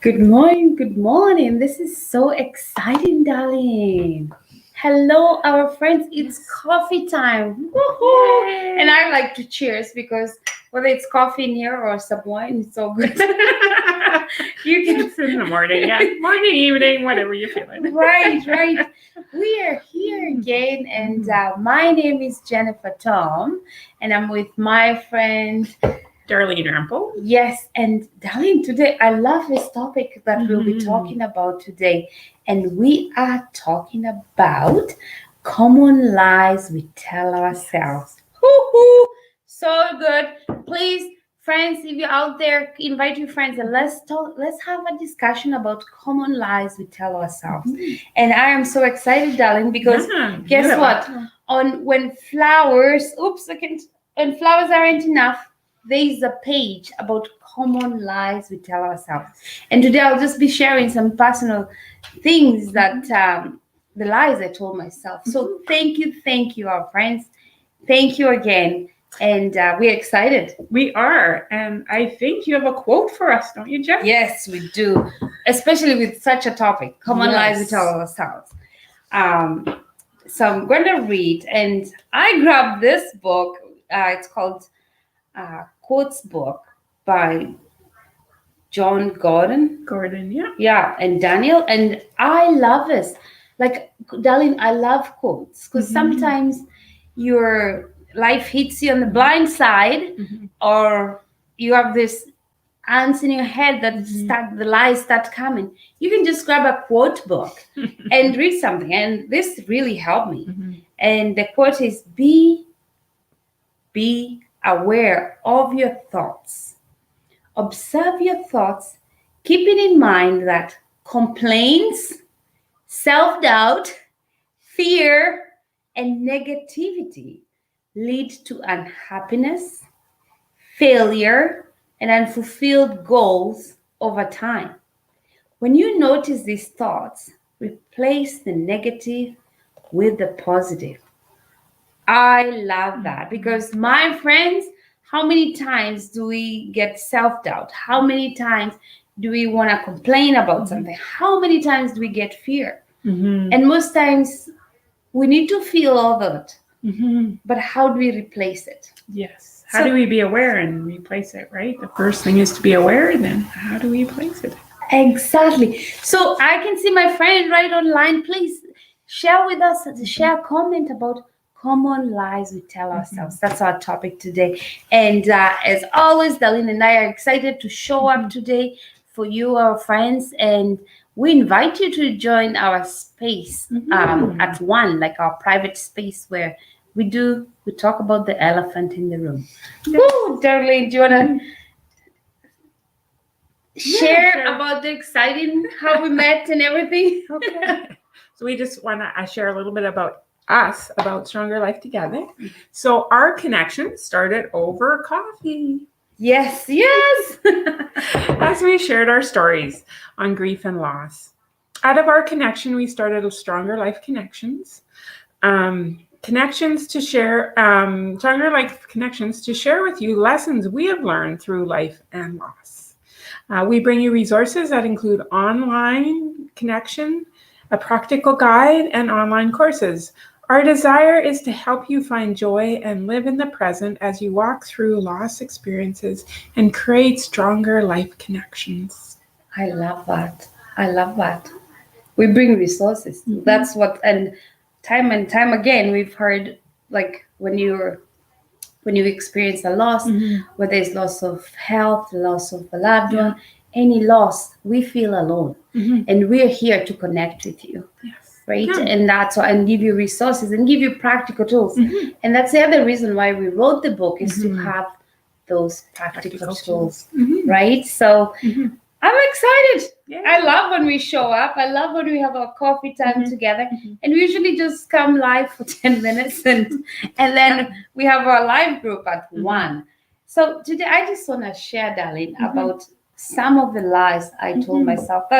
Good morning, good morning. This is so exciting, darling. Hello, our friends. It's coffee time. Woohoo! Yay. And I like to cheers because whether it's coffee in here or some wine, it's so good. You can It's in the morning, yeah. Morning, evening, whatever you're feeling. right. We are here again, and my name is Jennifer Tom, and I'm with my friend. Darlene Rample. Yes, and darling, today I love this topic that we'll be talking about today. And we are talking about common lies we tell ourselves. Woo-hoo! So good. Please, friends, if you're out there, invite your friends and let's have a discussion about common lies we tell ourselves. And I am so excited, darling, because guess what? When flowers aren't enough, there is a page about common lies we tell ourselves. And today I'll just be sharing some personal things that the lies I told myself. So thank you, our friends. Thank you again. And we're excited. We are. And I think you have a quote for us, don't you, Jeff? Yes, we do. Especially with such a topic, common lies we tell ourselves. So I'm going to read. And I grabbed this book. It's called Quotes book by John Gordon. Yeah. Yeah, and Daniel. And I love this. Like, darling, I love quotes because sometimes your life hits you on the blind side, or you have this ants in your head that the lies start coming. You can just grab a quote book and read something. And this really helped me. And the quote is be aware of your thoughts. Observe your thoughts, keeping in mind that complaints, self-doubt, fear, and negativity lead to unhappiness, failure, and unfulfilled goals over time. When you notice these thoughts, replace the negative with the positive. I love that because, my friends, how many times do we get self-doubt? How many times do we want to complain about something? How many times do we get fear? And most times we need to feel all that. But how do we replace it? Yes. How do we be aware and replace it, right? The first thing is to be aware, then how do we replace it? Exactly. So I can see my friend right online. Please share with us, share a comment about common lies we tell ourselves. That's our topic today. And as always, Darlene and I are excited to show up today for you, our friends. And we invite you to join our space at 1, like our private space where we talk about the elephant in the room. Woo, Darlene, do you want to share about the exciting, how we met and everything? Okay. So we just want to share a little bit about us, about Stronger Life Together. So our connection started over coffee. Yes. As we shared our stories on grief and loss. Out of our connection, we started Stronger Life Connections. Connections to share, Stronger Life Connections to share with you lessons we have learned through life and loss. We bring you resources that include online connection, a practical guide, and online courses. Our desire is to help you find joy and live in the present as you walk through loss experiences and create stronger life connections. I love that. We bring resources. That's what, and time again, we've heard, like, when you experience a loss, whether it's loss of health, loss of a loved one, any loss, we feel alone. And we're here to connect with you. Yes. Right? Yeah. And that's why, and give you resources and give you practical tools. And that's the other reason why we wrote the book, is to have those practical tools. Right? So I'm excited. Yeah. I love when we show up. I love when we have our coffee time together. And we usually just come live for 10 minutes and then we have our live group at 1. So today I just want to share, Darlene, about some of the lies I told myself.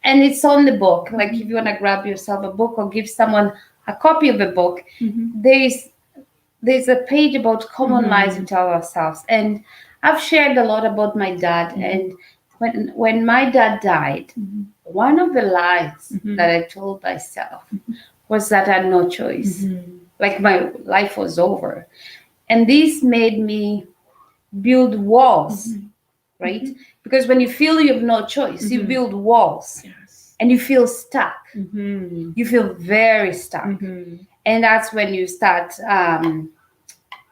And it's on the book. Like, if you want to grab yourself a book or give someone a copy of a book, there's a page about common lies we tell ourselves. And I've shared a lot about my dad. And when my dad died, Mhm. one of the lies Mhm. that I told myself was that I had no choice. Mhm. Like my life was over. And this made me build walls, Mhm. right? Because when you feel you have no choice, you Mhm. build walls Yes. and you feel stuck. Mhm. You feel very stuck. Mhm. And that's when you start,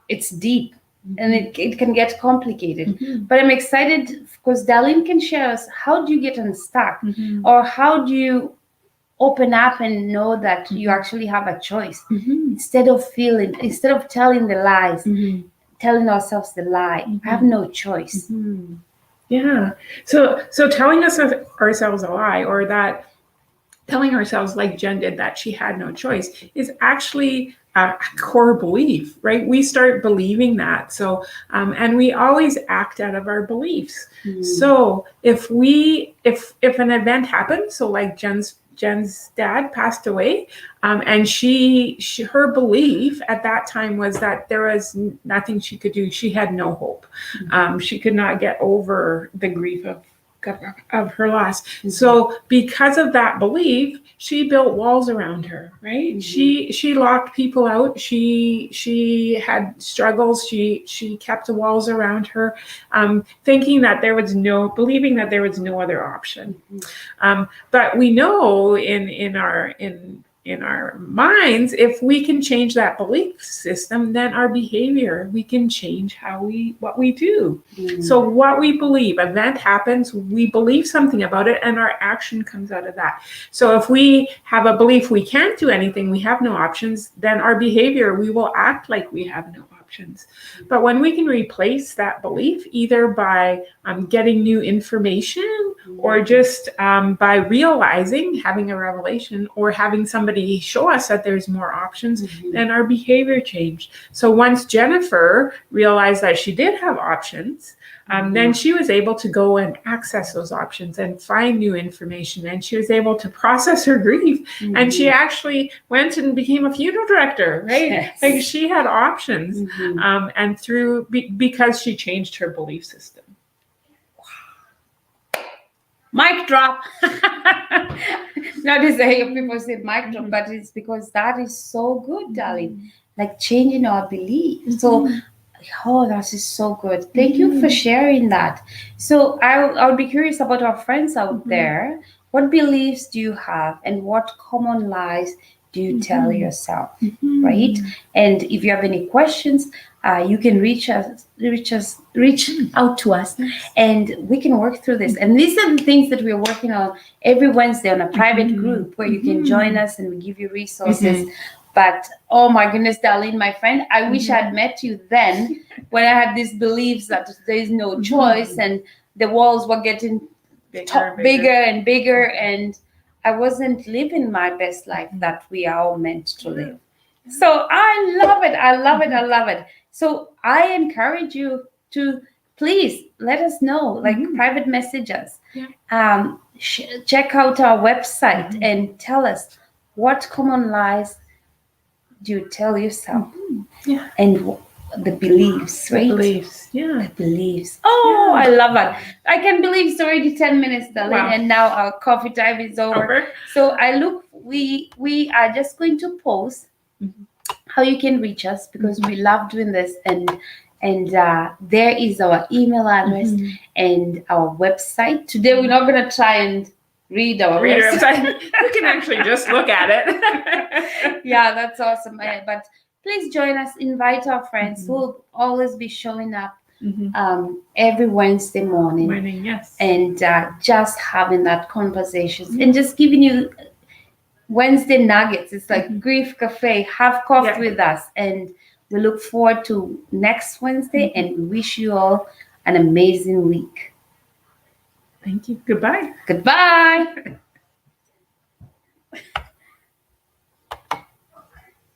it's deep and it can get complicated. Mhm. But I'm excited because Darlene can share us how do you get unstuck Mhm. or how do you open up and know that you actually have a choice Mhm. instead of telling the lies, Mhm. telling ourselves the lie. I have no choice. Mhm. Yeah. So telling ourselves a lie, or that telling ourselves, like Jen did, that she had no choice, is actually a core belief, right? We start believing that. So, and we always act out of our beliefs. So if an event happens, so like Jen's dad passed away, and her belief at that time was that there was nothing she could do. She had no hope. She could not get over the grief of her loss. So because of that belief, she built walls around her, right? She locked people out. She had struggles. She kept the walls around her, believing that there was no other option. But we know in our minds, if we can change that belief system, then our behavior, we can change what we do. So what we believe, event happens, we believe something about it, and our action comes out of that. So if we have a belief we can't do anything, we have no options, then our behavior, we will act like we have no options. But when we can replace that belief, either by getting new information, or just by realizing, having a revelation, or having somebody show us that there's more options, then our behavior changed. So once Jennifer realized that she did have options, then she was able to go and access those options and find new information, and she was able to process her grief. And she actually went and became a funeral director, right? Yes. Like, she had options, and because she changed her belief system. Mic drop. Notice I hear people say mic drop, but it's because that is so good, darling. Like changing our belief. So, oh, that is so good. Thank you for sharing that. So I'll be curious about our friends out there. What beliefs do you have, and what common lies do you tell yourself? Right? And if you have any questions, you can reach out to us, and we can work through this. And these are the things that we're working on every Wednesday on a private group where you can join us and we give you resources. But oh my goodness, Darlene, my friend, I wish I'd met you then when I had these beliefs that there is no choice and the walls were getting bigger and bigger, and I wasn't living my best life that we are all meant to live. So I love it. I love it. I love it. So I encourage you to please let us know, like private message us. Check out our website and tell us what common lies do you tell yourself, and the beliefs, right? The beliefs, yeah. The beliefs. Oh, I love it. I can't believe it's already 10 minutes, Darlene, Wow. and now our coffee time is over. So we are just going to post how you can reach us, because we love doing this, and there is our email address and our website. Today we're not going to try and read our website. You can actually just look at it. Yeah, that's awesome. But please join us, invite our friends. We'll always be showing up every Wednesday morning. Yes. And just having that conversation and just giving you Wednesday nuggets. It's like Grief Cafe. Have coffee with us, and we look forward to next Wednesday, and we wish you all an amazing week. Thank you. Goodbye. Goodbye.